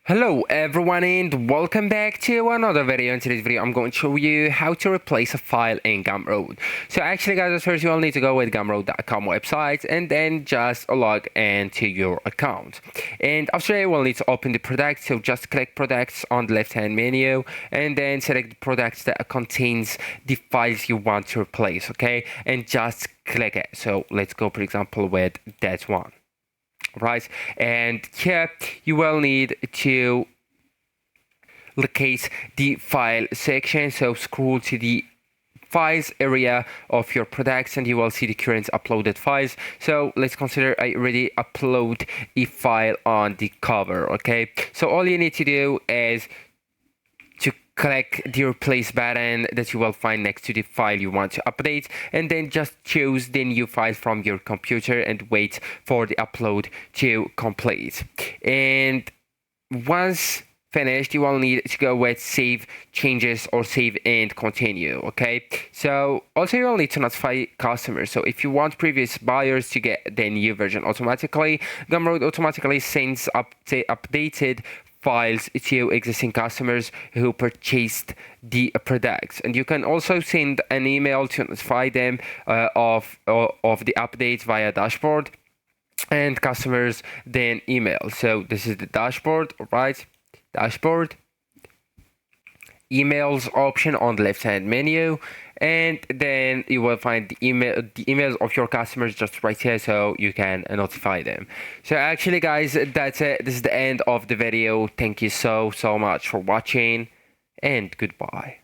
Hello everyone and welcome back to another video. In today's video I'm going to show you how to replace a file in Gumroad. So actually guys, first you will need to go with gumroad.com website and then just log into your account. And after you will need to open the product, so just click products on the left hand menu and then select the products that contains the files you want to replace, okay? And just click it. So let's go for example with that one. Right, and here you will need to locate the file section, so scroll to the files area of your products and you will see the current uploaded files. So let's consider I already upload a file on the cover, okay? So all you need to do is to click the replace button that you will find next to the file you want to update, and then just choose the new file from your computer and wait for the upload to complete. And once finished, you will need to go with save changes or save and continue, okay? So also you will need to notify customers. So if you want previous buyers to get the new version automatically, Gumroad automatically sends updated files to existing customers who purchased the products, and you can also send an email to notify them of the updates via dashboard, and customers then email. So this is the dashboard, right? Dashboard, emails option on the left hand menu, and then you will find the emails of your customers just right here, so you can notify them. So actually guys, that's it. This is the end of the video. Thank you so much for watching and goodbye.